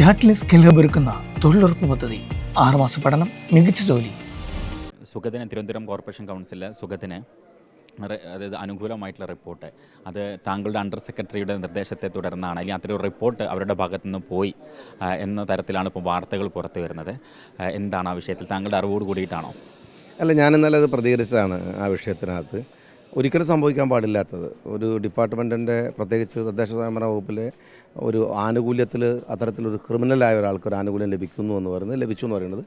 ക്യാറ്റ്ലെസ് സ്കില്ലൊരുക്കുന്ന തൊഴിലുറപ്പ് പദ്ധതി 6 മാസ പഠനം, മികച്ച ജോലി. സുഗതന് തിരുവനന്തപുരം കോർപ്പറേഷൻ കൗൺസിലിൽ സുഗതന് അതായത് അനുകൂലമായിട്ടുള്ള റിപ്പോർട്ട് അത് താങ്കളുടെ അണ്ടർ സെക്രട്ടറിയുടെ നിർദ്ദേശത്തെ തുടർന്നാണ്, അല്ലെങ്കിൽ അത്തരം റിപ്പോർട്ട് അവരുടെ ഭാഗത്തു നിന്ന് പോയി എന്ന തരത്തിലാണ് ഇപ്പോൾ വാർത്തകൾ പുറത്തു വരുന്നത്. എന്താണ് ആ വിഷയത്തിൽ താങ്കളുടെ അറിവോട് കൂടിയിട്ടാണോ? അല്ല, ഞാൻ ഇന്നലെ അത് പ്രതികരിച്ചതാണ്. ആ വിഷയത്തിനകത്ത് ഒരിക്കലും സംഭവിക്കാൻ പാടില്ലാത്തത് ഒരു ഡിപ്പാർട്ട്മെൻറ്റിൻ്റെ, പ്രത്യേകിച്ച് തദ്ദേശ സ്വയംഭരണ വകുപ്പിലെ ഒരു ആനുകൂല്യത്തിൽ അത്തരത്തിലൊരു ക്രിമിനലായ ഒരാൾക്ക് ഒരു ആനുകൂല്യം ലഭിച്ചു എന്ന് പറയുന്നത്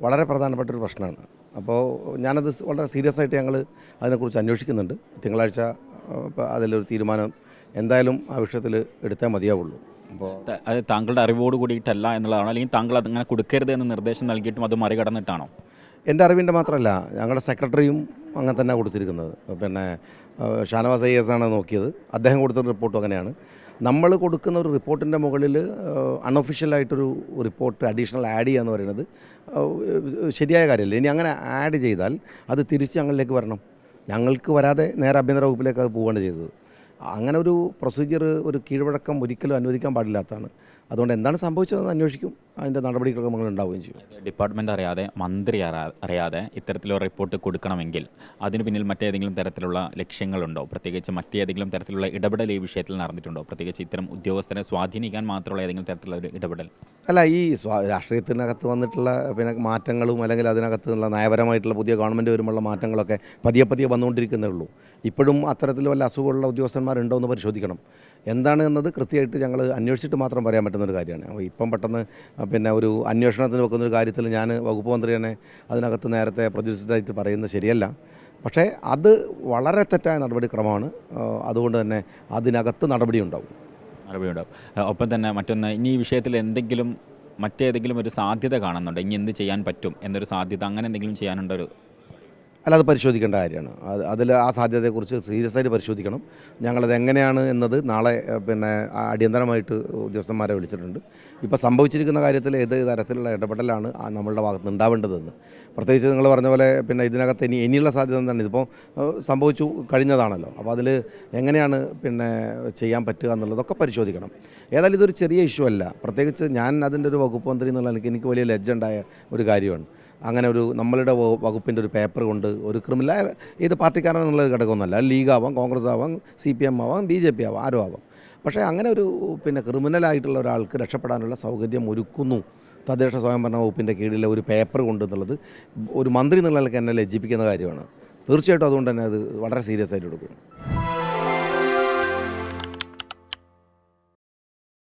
വളരെ പ്രധാനപ്പെട്ട ഒരു പ്രശ്നമാണ്. അപ്പോൾ ഞാനത് വളരെ സീരിയസ് ആയിട്ട് ഞങ്ങൾ അതിനെക്കുറിച്ച് അന്വേഷിക്കുന്നുണ്ട്. തിങ്കളാഴ്ച അതിലൊരു തീരുമാനം എന്തായാലും ആ വിഷയത്തിൽ എടുത്തേ മതിയാവുള്ളൂ. അപ്പോൾ അത് താങ്കളുടെ അറിവോട് കൂടിയിട്ടല്ല എന്നുള്ളതാണോ, അല്ലെങ്കിൽ താങ്കൾ അതങ്ങനെ കൊടുക്കരുത് എന്ന് നിർദ്ദേശം നൽകിയിട്ടും അത് മറികടന്നിട്ടാണോ? എൻ്റെ അറിവിൻ്റെ മാത്രമല്ല, ഞങ്ങളുടെ സെക്രട്ടറിയും അങ്ങനെ തന്നെ കൊടുത്തിരിക്കുന്നത്. പിന്നെ ഷാനവാസ് IAS ആണ് നോക്കിയത്. അദ്ദേഹം കൊടുത്ത റിപ്പോർട്ടും അങ്ങനെയാണ്. നമ്മൾ കൊടുക്കുന്ന ഒരു റിപ്പോർട്ടിൻ്റെ മുകളിൽ അൺഒഫീഷ്യലായിട്ടൊരു റിപ്പോർട്ട് അഡീഷണൽ ആഡ് ചെയ്യുക എന്ന് പറയുന്നത് ശരിയായ കാര്യമല്ല. ഇനി അങ്ങനെ ആഡ് ചെയ്താൽ അത് തിരിച്ച് ഞങ്ങളിലേക്ക് വരണം. ഞങ്ങൾക്ക് വരാതെ നേരെ ആഭ്യന്തര വകുപ്പിലേക്ക് അത് പോവുകയാണ് ചെയ്തത്. അങ്ങനെ ഒരു പ്രൊസീജിയർ, ഒരു കീഴ്വഴക്കം ഒരിക്കലും അനുവദിക്കാൻ പാടില്ലാത്തതാണ്. അതുകൊണ്ട് എന്താണ് സംഭവിച്ചതെന്ന് അന്വേഷിക്കും, അതിൻ്റെ നടപടിക്രമങ്ങൾ ഉണ്ടാവുകയും ചെയ്യും. ഡിപ്പാർട്ട്മെൻറ്റ് അറിയാതെ, മന്ത്രി അറിയാതെ ഇത്തരത്തിലൊരു റിപ്പോർട്ട് കൊടുക്കണമെങ്കിൽ അതിന് പിന്നിൽ മറ്റേതെങ്കിലും തരത്തിലുള്ള ലക്ഷ്യങ്ങളുണ്ടോ? പ്രത്യേകിച്ച് മറ്റേതെങ്കിലും തരത്തിലുള്ള ഇടപെടൽ ഈ വിഷയത്തിൽ നടന്നിട്ടുണ്ടോ? പ്രത്യേകിച്ച് ഇത്തരം ഉദ്യോഗസ്ഥരെ സ്വാധീനിക്കാൻ മാത്രമുള്ള ഏതെങ്കിലും തരത്തിലുള്ള ഒരു ഇടപെടൽ? അല്ല, ഈ രാഷ്ട്രീയത്തിനകത്ത് വന്നിട്ടുള്ള പിന്നെ മാറ്റങ്ങളും, അല്ലെങ്കിൽ അതിനകത്തുള്ള നയപരമായിട്ടുള്ള പുതിയ ഗവൺമെൻറ് വരുമ്പോഴുള്ള മാറ്റങ്ങളൊക്കെ പതിയെ വന്നുകൊണ്ടിരിക്കുന്നേ ഉള്ളൂ. ഇപ്പോഴും അത്തരത്തിൽ വല്ല അസുഖമുള്ള ഉദ്യോഗസ്ഥന്മാരുണ്ടോ എന്ന് പരിശോധിക്കണം. എന്താണ് എന്നത് കൃത്യമായിട്ട് ഞങ്ങൾ അന്വേഷിച്ചിട്ട് മാത്രം പറയാൻ പറ്റുന്നൊരു കാര്യമാണ്. അപ്പോൾ ഇപ്പം പെട്ടെന്ന് പിന്നെ ഒരു അന്വേഷണത്തിന് വെക്കുന്നൊരു കാര്യത്തിൽ ഞാൻ വകുപ്പ് മന്ത്രി തന്നെ അതിനകത്ത് നേരത്തെ പ്രൊഡ്യൂസറായിട്ട് പറയുന്നത് ശരിയല്ല. പക്ഷേ അത് വളരെ തെറ്റായ നടപടിക്രമമാണ്. അതുകൊണ്ട് തന്നെ അതിനകത്ത് നടപടിയുണ്ടാവും. ഒപ്പം തന്നെ മറ്റൊന്ന്, ഇനി ഈ വിഷയത്തിൽ മറ്റേതെങ്കിലും ഒരു സാധ്യത കാണുന്നുണ്ട്, ഇനി എന്ത് ചെയ്യാൻ പറ്റും എന്നൊരു സാധ്യത, അങ്ങനെ എന്തെങ്കിലും ചെയ്യാനുണ്ടൊരു? അല്ല, അത് പരിശോധിക്കേണ്ട കാര്യമാണ്. അതിൽ ആ സാധ്യതയെക്കുറിച്ച് സീരിയസ് ആയിട്ട് പരിശോധിക്കണം. ഞങ്ങളത് എങ്ങനെയാണ് എന്നത് നാളെ പിന്നെ അടിയന്തരമായിട്ട് ഉദ്യോഗസ്ഥന്മാരെ വിളിച്ചിട്ടുണ്ട്. ഇപ്പോൾ സംഭവിച്ചിരിക്കുന്ന കാര്യത്തിൽ ഏത് തരത്തിലുള്ള ഇടപെടലാണ് നമ്മളുടെ ഭാഗത്ത് ഉണ്ടാവേണ്ടതെന്ന്, പ്രത്യേകിച്ച് നിങ്ങൾ പറഞ്ഞ പോലെ പിന്നെ ഇതിനകത്ത് ഇനിയുള്ള സാധ്യത എന്താണ്? ഇതിപ്പോൾ സംഭവിച്ചു കഴിഞ്ഞതാണല്ലോ. അപ്പോൾ അതിൽ എങ്ങനെയാണ് പിന്നെ ചെയ്യാൻ പറ്റുക എന്നുള്ളതൊക്കെ പരിശോധിക്കണം. ഏതായാലും ഇതൊരു ചെറിയ ഇഷ്യൂ അല്ല. പ്രത്യേകിച്ച് ഞാൻ അതിൻ്റെ ഒരു വകുപ്പ് മന്ത്രി എന്നുള്ള എനിക്ക് വലിയ ലജ്ജ ഉണ്ടായ ഒരു കാര്യമാണ്. അങ്ങനെ ഒരു നമ്മളുടെ വകുപ്പിൻ്റെ ഒരു പേപ്പർ കൊണ്ട് ഒരു ക്രിമിനൽ, ഏത് പാർട്ടിക്കാരെന്നുള്ള ഘടകമൊന്നുമല്ല. ലീഗാവാം, കോൺഗ്രസ് ആവാം, CPM ആവാം, BJP ആവാം, ആരോ ആവാം. പക്ഷേ അങ്ങനെ ഒരു പിന്നെ ക്രിമിനലായിട്ടുള്ള ഒരാൾക്ക് രക്ഷപ്പെടാനുള്ള സൗകര്യം ഒരുക്കുന്നു തദ്ദേശ സ്വയംഭരണ വകുപ്പിൻ്റെ കീഴിലെ ഒരു പേപ്പർ കൊണ്ടെന്നുള്ളത് ഒരു മന്ത്രി എന്നുള്ള എന്നെ ലജ്ജിപ്പിക്കുന്ന കാര്യമാണ്. തീർച്ചയായിട്ടും അതുകൊണ്ട് തന്നെ അത് വളരെ സീരിയസ് ആയിട്ട് എടുക്കും.